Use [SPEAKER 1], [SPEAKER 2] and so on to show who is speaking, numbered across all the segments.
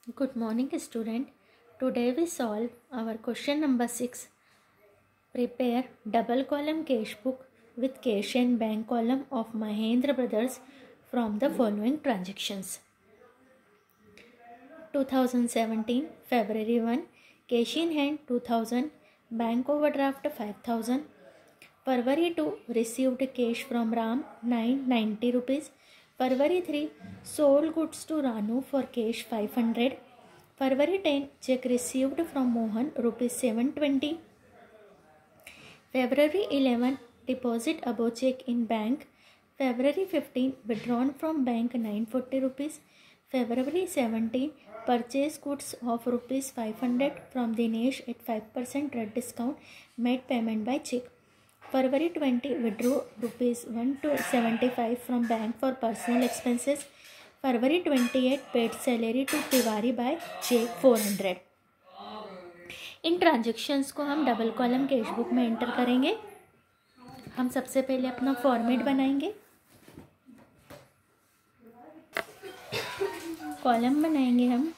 [SPEAKER 1] Good morning, student. Today we solve our question number 6. Prepare double column cash book with cash and bank column of Mahendra Brothers from the following transactions. 2017 February 1 cash in hand 2000, bank overdraft 5000. February 2 received cash from Ram 990 rupees. February 3 sold goods to Ranu for cash 500. February 10 check received from Mohan rupees 720. February 11 deposit above check in bank. February 15 withdrawn from bank 940 rupees. February 17 purchase goods of rupees 500 from Dinesh at 5% red discount, made payment by check. February 20 withdrew rupees 175 from bank for personal expenses. February 28 paid salary to Tiwari by check 400. In transactions को हम double column cash book में enter करेंगे। हम सबसे पहले अपना format बनाएंगे, column बनाएंगे हम।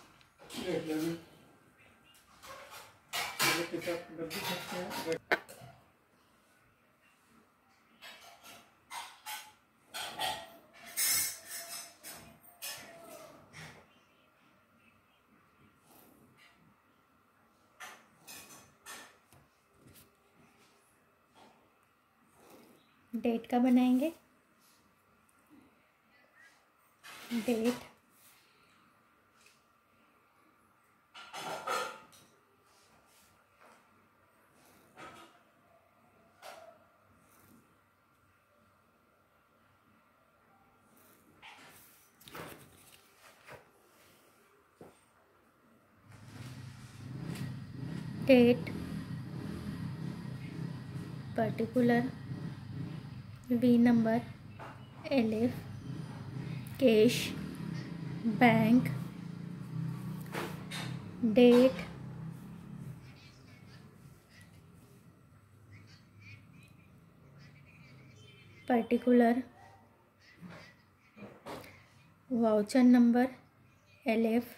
[SPEAKER 1] डेट का बनाएंगे, date, date, particular, V number, LF, cash, bank, date, particular, voucher number, LF,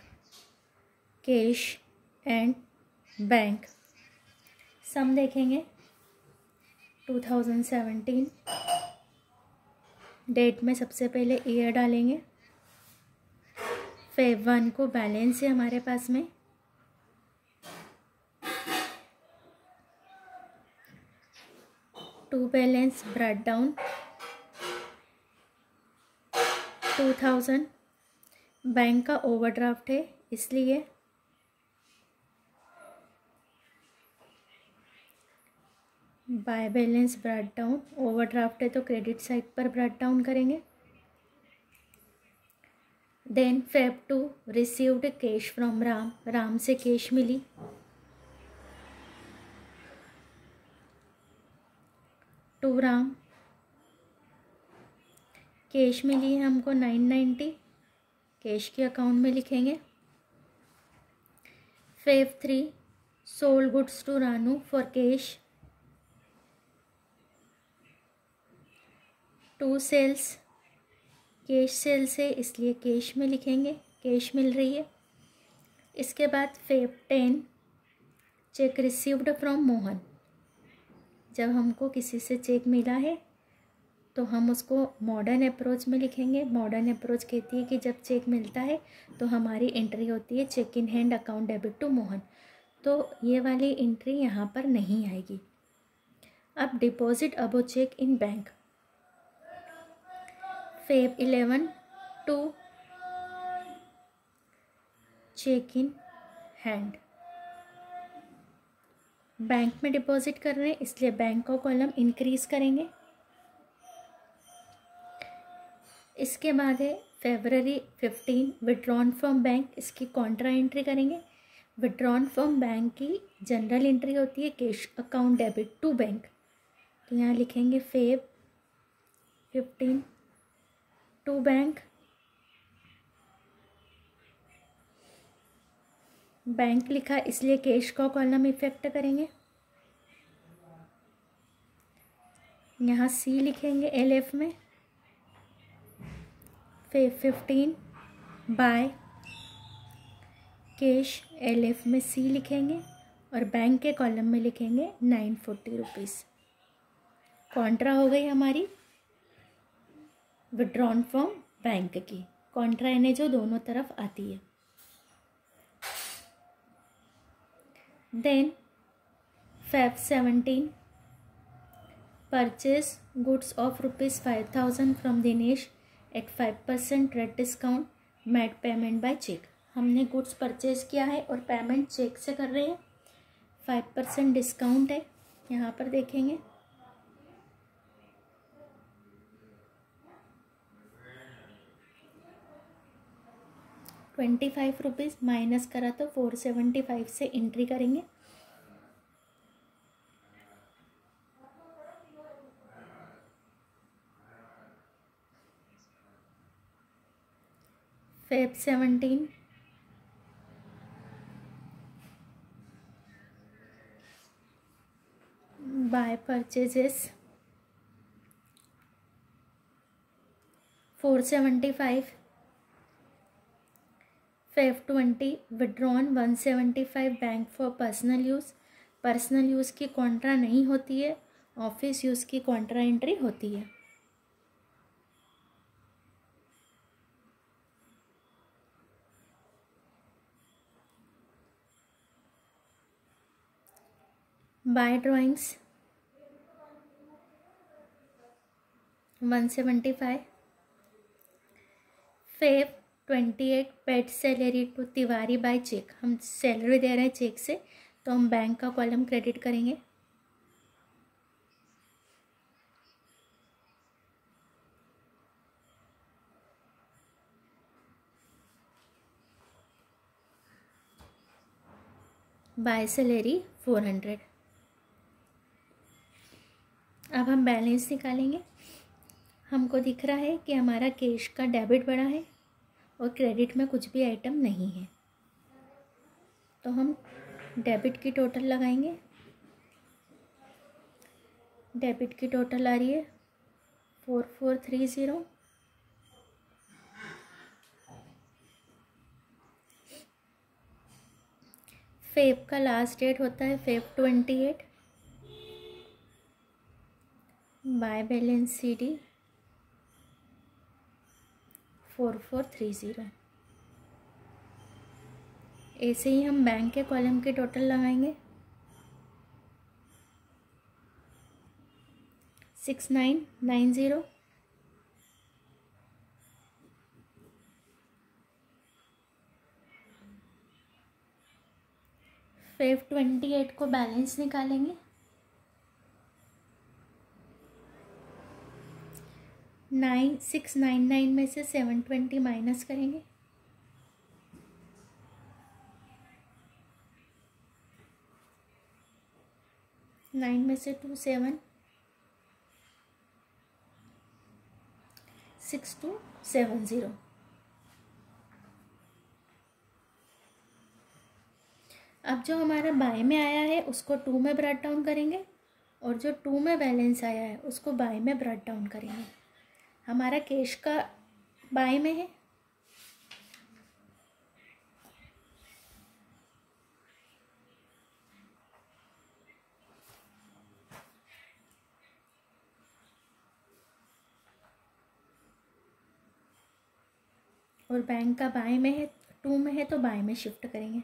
[SPEAKER 1] cash and bank. Sum देखेंगे 2017। डेट में सबसे पहले ईयर डालेंगे। Feb 1 को बैलेंस है हमारे पास में, to balance brought down 2000। Bank का ओवरड्राफ्ट है इसलिए by balance brought down, overdraft है तो क्रेडिट साइड पर ब्रॉट डाउन करेंगे। Then Feb 2 received cash from Ram, Ram से कैश मिली, टू राम कैश मिली है हमको 990, कैश के अकाउंट में लिखेंगे। Feb 3 sold goods to Ranu for cash, to sales, cash sales है इसलिए कैश में लिखेंगे, कैश मिल रही है। इसके बाद Feb 10 check received from Mohan. जब हमको किसी से चेक मिला है तो हम उसको मॉडर्न अप्रोच में लिखेंगे। मॉडर्न अप्रोच कहती है कि जब चेक मिलता है तो हमारी एंट्री होती है cheque in hand account debit to Mohan, तो ये वाली एंट्री यहाँ पर नहीं आएगी। अब deposit above cheque in bank. Feb 11 to cheque in hand, bank में डिपॉजिट कर रहे हैं इसलिए बैंक का कॉलम इंक्रीज करेंगे। इसके बाद है February 15 विड्रॉन फ्रॉम बैंक, इसकी कॉन्ट्रा एंट्री करेंगे। विड्रॉन फ्रॉम बैंक की जनरल एंट्री होती है cash account debit to bank, तो यहाँ लिखेंगे Feb 15 टू बैंक, बैंक लिखा इसलिए कैश का कॉलम इफेक्ट करेंगे। यहाँ सी लिखेंगे एलएफ में, Feb 15 बाय कैश LF में C लिखेंगे और बैंक के कॉलम में लिखेंगे 940 रुपीज़। कॉन्ट्रा हो गई हमारी विड्रॉन फ्रॉम बैंक की। कॉन्ट्रा यानी जो दोनों तरफ आती है। Then Feb 17 purchase goods of ₹5,000 from Dinesh at 5% rate discount, made payment by cheque. हमने गुड्स परचेज किया है और पेमेंट चेक से कर रहे हैं। 5% डिस्काउंट है, यहाँ पर देखेंगे। ₹25 माइनस करा तो 475 से एंट्री करेंगे। Feb 17 by purchases 475। Feb 20 withdrawn 175 bank for personal use. Personal use की कॉन्ट्रा नहीं होती है, ऑफिस यूज़ की कॉन्ट्रा एंट्री होती है। By drawings 175। Feb 28 paid salary to Tiwari by cheque. हम सैलरी दे रहे हैं चेक से, तो हम बैंक का कॉलम क्रेडिट करेंगे। By salary 400। अब हम बैलेंस निकालेंगे। हमको दिख रहा है कि हमारा कैश का डेबिट बढ़ा है और क्रेडिट में कुछ भी आइटम नहीं है, तो हम डेबिट की टोटल लगाएंगे। डेबिट की टोटल आ रही है 4430। फेब का लास्ट डेट होता है Feb 28। By balance CD 4430। ऐसे ही हम बैंक के कॉलम के टोटल लगाएंगे। 6990। Feb 28 को बैलेंस निकालेंगे। 9699 में से 720 माइनस करेंगे। नाइन में से 2 7 6270। अब जो हमारा बाय में आया है उसको 2 में ब्रैट डाउन करेंगे और जो 2 में बैलेंस आया है उसको बाय में ब्रैट डाउन करेंगे। हमारा कैश का बाय में है, और बैंक का बाय में है, 2 में है तो बाय में शिफ्ट करेंगे।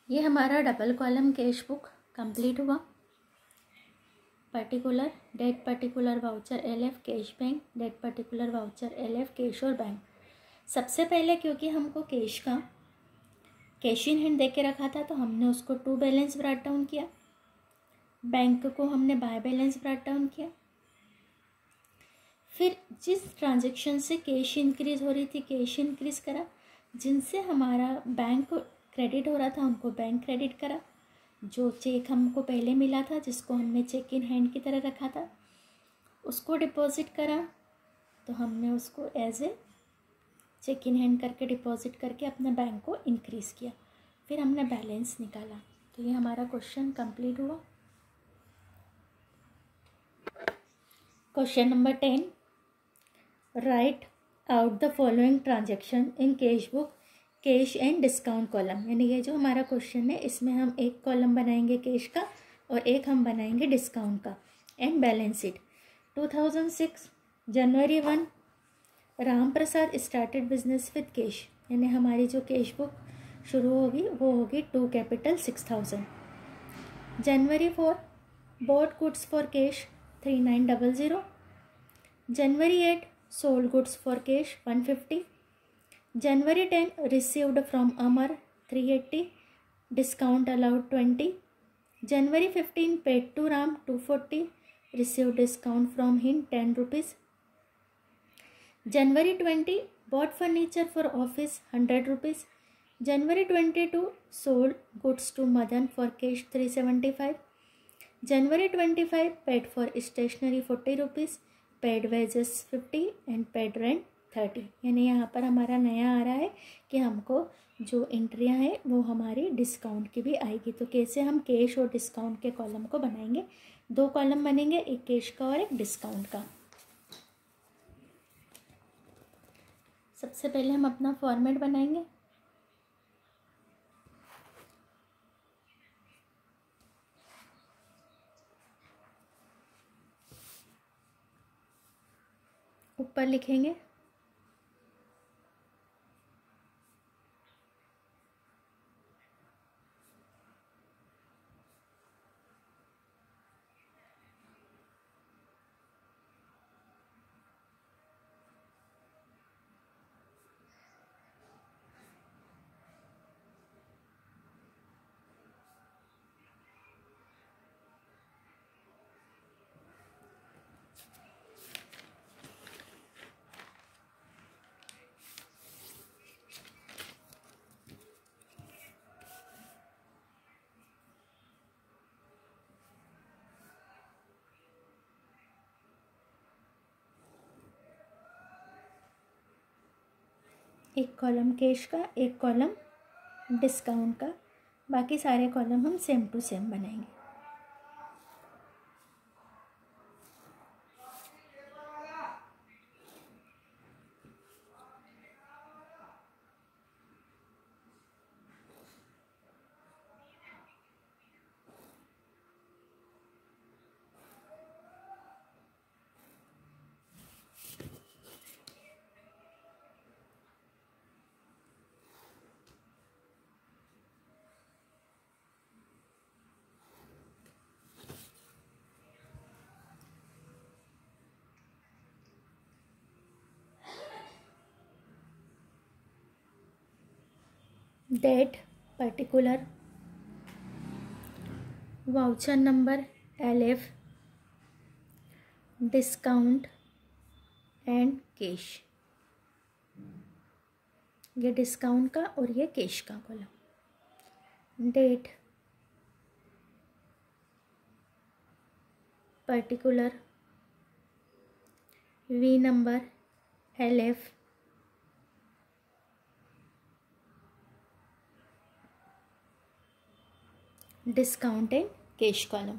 [SPEAKER 1] ये हमारा double column cash book complete हुआ। Particular date particular voucher LF cash bank, date particular voucher LF cash और बैंक। सबसे पहले क्योंकि हमको कैश का कैश इन हैंड दे के रखा था तो हमने उसको 2 बैलेंस ब्रैट डाउन किया। बैंक को हमने बाय बैलेंस ब्रैट डाउन किया। फिर जिस ट्रांजैक्शन से कैश इंक्रीज हो रही थी कैश इंक्रीज करा, जिनसे हमारा बैंक क्रेडिट हो रहा था उनको बैंक क्रेडिट करा। जो चेक हमको पहले मिला था जिसको हमने चेक इन हैंड की तरह रखा था उसको डिपॉजिट करा, तो हमने उसको as a cheque in hand करके डिपॉजिट करके अपने बैंक को इंक्रीज़ किया। फिर हमने बैलेंस निकाला। तो ये हमारा क्वेश्चन कंप्लीट हुआ। Question number 10, right out the following transaction in cash book, cash and discount column. यानी ये जो हमारा क्वेश्चन है इसमें हम एक कॉलम बनाएंगे कैश का और एक हम बनाएंगे डिस्काउंट का। And balance sheet 2006 January 1 Ram Prasad started business with cash. यानी हमारी जो कैश बुक शुरू होगी वो होगी 2 capital 6000। January 4 bought goods for cash 3900। January 8 sold goods for cash 150। January 10 received from Amar 380, discount allowed 20। January 15 paid to Ram 240, received discount from him 10 rupees। January 20 bought furniture for office 100 rupees। January 22 sold goods to Madan for cash 375। January 25 paid for stationery 40 rupees, paid wages 50 and paid rent 30। यानी यहाँ पर हमारा नया आ रहा है कि हमको जो एंट्रियाँ हैं वो हमारी डिस्काउंट की भी आएगी। तो कैसे हम कैश और डिस्काउंट के कॉलम को बनाएंगे, 2 कॉलम बनेंगे, एक कैश का और एक डिस्काउंट का। सबसे पहले हम अपना फॉर्मेट बनाएंगे। ऊपर लिखेंगे एक कॉलम कैश का, एक कॉलम डिस्काउंट का, बाकी सारे कॉलम हम सेम टू सेम बनाएंगे। Date particular, voucher number LF, discount and cash. ये डिस्काउंट का और ये कैश का column. Date particular, V number LF, discount and cash column.